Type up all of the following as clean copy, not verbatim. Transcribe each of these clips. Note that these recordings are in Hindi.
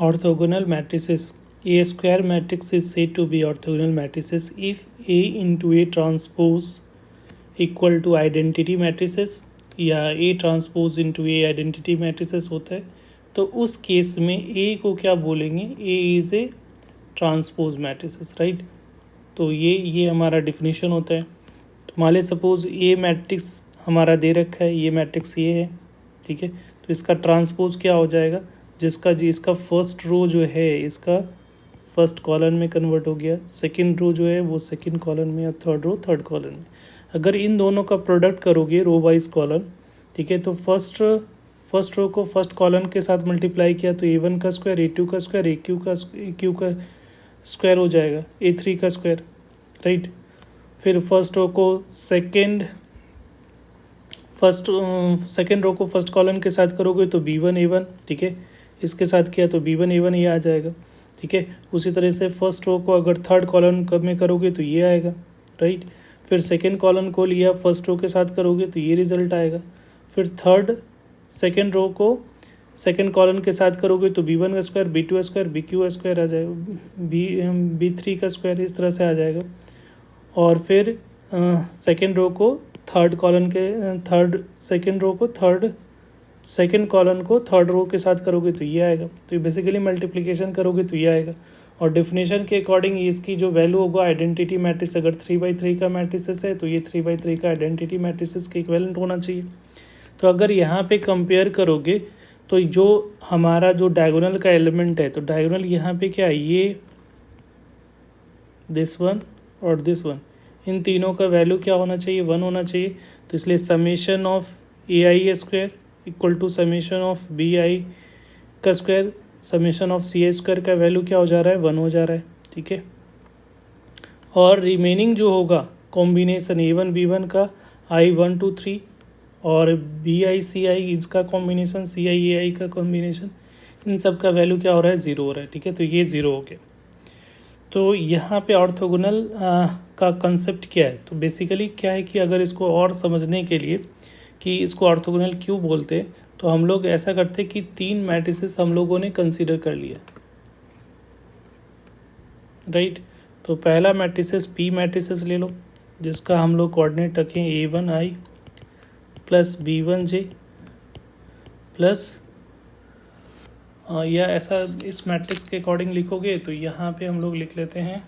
Orthogonal matrices. A square matrix is said to be orthogonal matrices if A into A transpose equal to identity matrices या A transpose into A identity matrices होता है, तो उस केस में A को क्या बोलेंगे, A is A transpose matrices, right. तो ये हमारा डिफिनीशन होता है। तो मान ले सपोज A मैट्रिक्स हमारा दे रखा है, ये मैट्रिक्स ये है, ठीक है। तो इसका ट्रांसपोज क्या हो जाएगा, इसका फर्स्ट रो जो है इसका फर्स्ट कॉलम में कन्वर्ट हो गया, सेकंड रो जो है वो सेकंड कॉलम में, या थर्ड रो थर्ड कॉलम में। अगर इन दोनों का प्रोडक्ट करोगे रो वाइज कॉलम, ठीक है, तो फर्स्ट रो को फर्स्ट कॉलम के साथ मल्टीप्लाई किया तो A1 का स्क्वायर, A2 का स्क्वायर, AQ का स्क्वायर हो जाएगा, A3 का स्क्वायर, राइट। फिर फर्स्ट रो को सेकंड रो को फर्स्ट कॉलम के साथ करोगे तो B1 A1, ठीक है, इसके साथ किया तो B1 A1 ये आ जाएगा, ठीक है। उसी तरह से फर्स्ट रो को अगर थर्ड कॉलम में करोगे तो ये आएगा, राइट। फिर सेकंड कॉलम को लिया फर्स्ट रो के साथ करोगे तो ये रिजल्ट आएगा। फिर सेकंड रो को सेकंड कॉलम के साथ करोगे तो B1 का स्क्वायर, B2 का स्क्वायर, BQ का स्क्वायर आ जाएगा, B3 का स्क्वायर, इस तरह से आ जाएगा। और फिर सेकंड रो को सेकंड कॉलम को थर्ड रो के साथ करोगे तो ये आएगा। तो ये बेसिकली मल्टीप्लिकेशन करोगे तो ये आएगा। और डेफिनेशन के अकॉर्डिंग इसकी जो वैल्यू होगा आइडेंटिटी मैट्रिक्स, अगर 3/3 का मैट्रिसेस है तो ये 3/3 का आइडेंटिटी मैट्रिसेस के इक्विवेलेंट होना चाहिए। तो अगर यहाँ पे कंपेयर करोगे तो जो हमारा जो डायगोनल का एलिमेंट है, तो डायगोनल यहाँ पे क्या है, ये दिस वन और दिस वन, इन तीनों का वैल्यू क्या होना चाहिए, 1 होना चाहिए। तो इसलिए summation of AI square equal to summation of BI का square, summation of CI square का वैल्यू क्या हो जा रहा है, 1 हो जा रहा है, ठीक है। और रिमेनिंग जो होगा कॉम्बिनेशन A1 B1 का I1 2 3 और BI CI इसका कॉम्बिनेशन, CI AI का कॉम्बिनेशन, इन सब का वैल्यू क्या हो रहा है, 0 हो रहा है, ठीक है। तो ये 0 हो गया। तो यहाँ पे ऑर्थोगोनल का कंसेप्ट क्या है, तो बेसिकली क्या है कि अगर इसको और समझने के लिए कि इसको ऑर्थोगोनल क्यों बोलते हैं, तो हम लोग ऐसा करते कि 3 मैट्रिसेस हम लोगों ने कंसीडर कर लिया, राइट। तो पहला मैट्रिसेस P मैट्रिसेस ले लो, जिसका हम लोग कोऑर्डिनेट रखें A1I प्लस B1J प्लस या ऐसा इस मैट्रिक्स के अकॉर्डिंग लिखोगे तो यहाँ पे हम लोग लिख लेते हैं,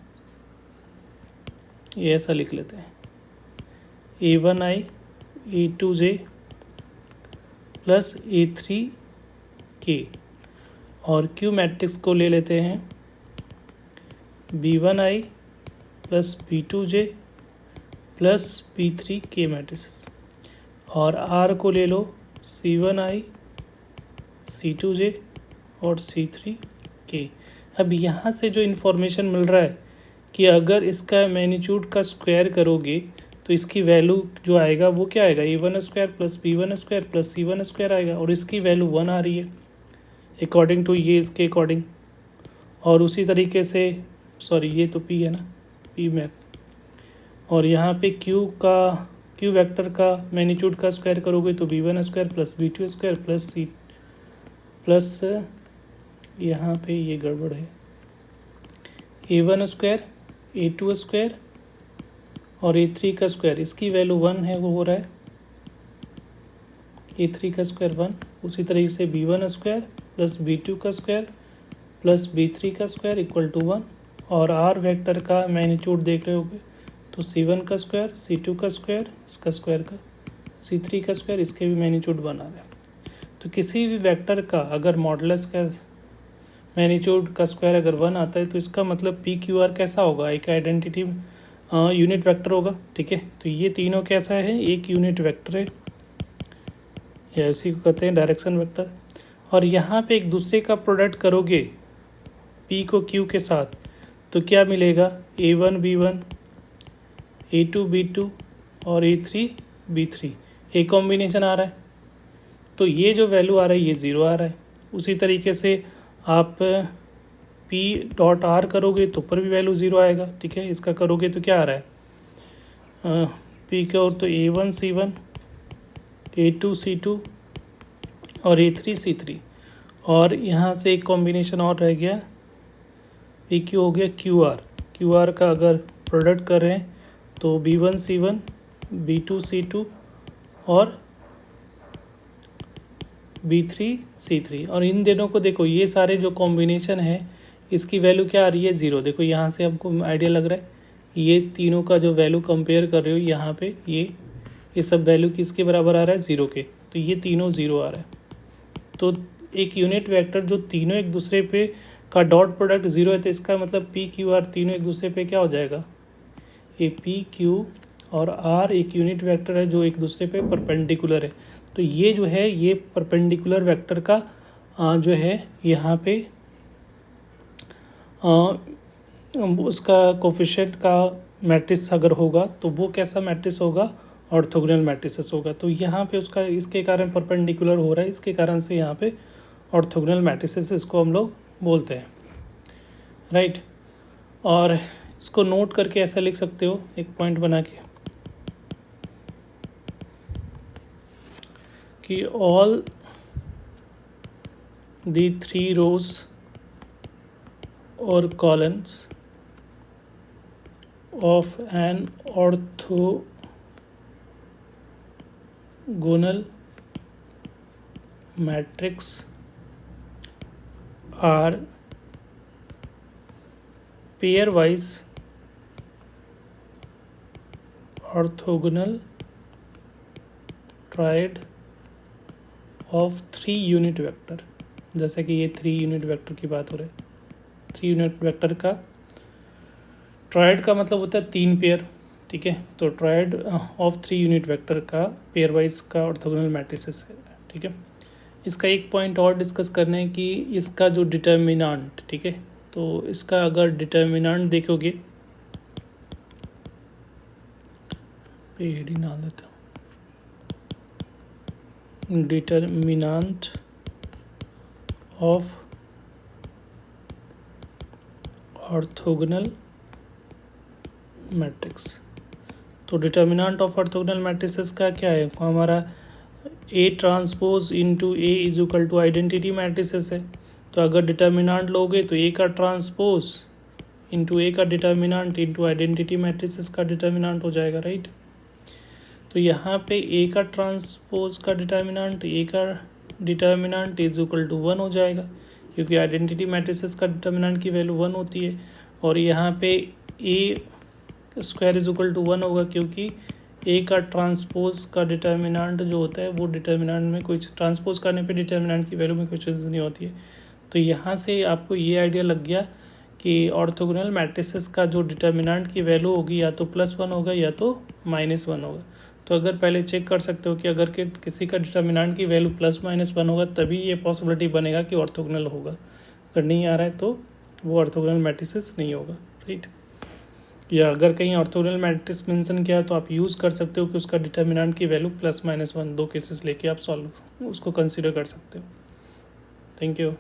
ये ऐसा लिख लेते हैं A1I A2J प्लस A3K। और Q मैट्रिक्स को ले लेते हैं B1I plus B2J plus B3K matrix. और R को ले लो C1I C2J और C3K। अब यहाँ से जो इन्फॉर्मेशन मिल रहा है कि अगर इसका मैग्नीट्यूड का स्क्वायर करोगे तो इसकी वैल्यू जो आएगा वो क्या आएगा, A1 square plus B1 square plus C1 square आएगा, और इसकी वैल्यू 1 आ रही है अकॉर्डिंग टू ये इसके अकॉर्डिंग। और उसी तरीके से ये तो P है ना, P मैथ। और यहाँ पे Q वेक्टर का मैग्नीट्यूड का स्क्वायर करोगे तो B1 square plus B2 square plus C plus यहाँ पे ये गड़बड़ है, A1 स्क्वायर A2 स्क्वायर और A3 का स्क्वायर, इसकी वैल्यू 1 है, वो हो रहा है A3 का स्क्वायर 1। उसी तरीके से B1 स्क्वायर प्लस B2 का स्क्वायर प्लस B3 का स्क्वायर इक्वल टू 1। और R वेक्टर का मैग्नीट्यूड देख रहे होगे तो C1 का स्क्वायर, C2 का स्क्वायर, इसका स्क्वायर का, C3 का स्क्वायर, इसके भी मैग्नीट्यूड 1 आ रहा है। तो किसी भी वेक्टर का अगर मॉडुलस का मैग्नीट्यूड का स्क्वायर अगर 1 आता है तो इसका मतलब PQR कैसा होगा, एक आइडेंटिटी यूनिट वेक्टर होगा, ठीक है। तो ये तीनों कैसा है, एक यूनिट वेक्टर है, या इसी को कहते हैं डायरेक्शन वेक्टर। और यहाँ पे एक दूसरे का प्रोडक्ट करोगे P को Q के साथ तो क्या मिलेगा, A1 B1 A2 B2 और A3 B3, एक कॉम्बिनेशन आ रहा है। तो ये जो वैल्यू आ रहा है ये 0 आ रहा है। उसी तरीके से आप P.R करोगे तो ऊपर भी वैल्यू 0 आएगा, ठीक है। इसका करोगे तो क्या आ रहा है, P का तो A1 C1 A2 C2 और A3 C3। और यहाँ से एक कॉम्बिनेशन और रह गया, पी क्यू हो गया क्यू आर। क्यू आर का अगर प्रोडक्ट करें तो B1C1 B2C2 और B3C3। और इन दोनों को देखो, ये सारे जो कॉम्बिनेशन है इसकी वैल्यू क्या आ रही है, 0। देखो यहाँ से हमको आइडिया लग रहा है ये तीनों का जो वैल्यू कंपेयर कर रहे हो यहाँ पे, ये सब वैल्यू किसके बराबर आ रहा है, 0 के। तो ये तीनों 0 आ रहा है। तो एक यूनिट वेक्टर जो तीनों एक दूसरे पे का डॉट प्रोडक्ट 0 है, तो इसका मतलब पी क्यू आर तीनों एक दूसरे पे क्या हो जाएगा, ये पी क्यू और आर एक यूनिट वेक्टर है जो एक दूसरे पे परपेंडिकुलर है। तो ये जो है ये परपेंडिकुलर वेक्टर का जो है यहाँ पे उसका कोफिशिएंट का मैट्रिक्स अगर होगा तो वो कैसा मैट्रिक्स होगा, ऑर्थोगोनल मैट्रिसेस होगा। तो यहाँ पे उसका इसके कारण परपेंडिकुलर हो रहा है, इसके कारण से यहाँ पे ऑर्थोगोनल मैट्रिसेस इसको हम लोग बोलते हैं, राइट। और इसको नोट करके ऐसा लिख सकते हो एक पॉइंट बना के कि all the 3 rows or columns of an orthogonal matrix are pairwise orthogonal triad of 3 unit vector. जैसे कि ये 3 यूनिट वेक्टर की बात हो रही है, 3 यूनिट वेक्टर का ट्रायड का मतलब होता है 3 पेयर, ठीक है। तो ट्रायड ऑफ 3 यूनिट वेक्टर का पेयर वाइज का ऑर्थोगोनल मैट्रिसेस है, ठीक है। इसका एक पॉइंट और डिस्कस करना है कि इसका जो डिटर्मिनेंट, ठीक है, तो इसका अगर डिटर्मिनेंट देखोगे, पेड़ डाल देता हूँ, डिटर्मिनेंट ऑफ ऑर्थोगोनल मैट्रिक्स। तो डिटर्मिनेंट ऑफ ऑर्थोगोनल मैट्रिसेस का क्या है, हमारा A transpose into A is equal to identity matrices है। तो अगर डिटर्मिनेंट लोगे तो ए का ट्रांसपोज इंटू ए का डिटर्मिनेंट इंटू आइडेंटिटी मैट्रिसेस का डिटर्मिनेंट हो जाएगा, राइट। तो यहाँ पे ए का ट्रांसपोज का डिटर्मिनेंट, ए का डिटर्मिनेंट इज इक्वल टू 1 हो जाएगा, क्योंकि आइडेंटिटी मैट्रिसेस का डिटर्मिनेंट की वैल्यू 1 होती है। और यहाँ पे ए स्क्वायर इज इक्वल टू 1 होगा, क्योंकि ए का ट्रांसपोज का डिटर्मिनेंट जो होता है वो डिटर्मिनेंट में कोई ट्रांसपोज करने पे डिटर्मिनेंट की वैल्यू में कोई चेंज नहीं होती है। तो यहाँ से आपको ये आइडिया लग गया कि ऑर्थोगोनल मैट्रिसेस का जो डिटर्मिनेंट की वैल्यू होगी या तो +1 होगा या तो -1 होगा। तो अगर पहले चेक कर सकते हो कि अगर किसी का डिटर्मिनेंट की वैल्यू +-1 होगा तभी ये पॉसिबिलिटी बनेगा कि ऑर्थोगोनल होगा, अगर नहीं आ रहा है तो वो ऑर्थोगोनल मैट्रिसेस नहीं होगा, राइट। या अगर कहीं ऑर्थोगोनल मैट्रिक्स मेंशन किया तो आप यूज़ कर सकते हो कि उसका डिटर्मिनेंट की वैल्यू +-1 2 केसेस लेके आप सॉल्व उसको कंसिडर कर सकते हो। Thank you.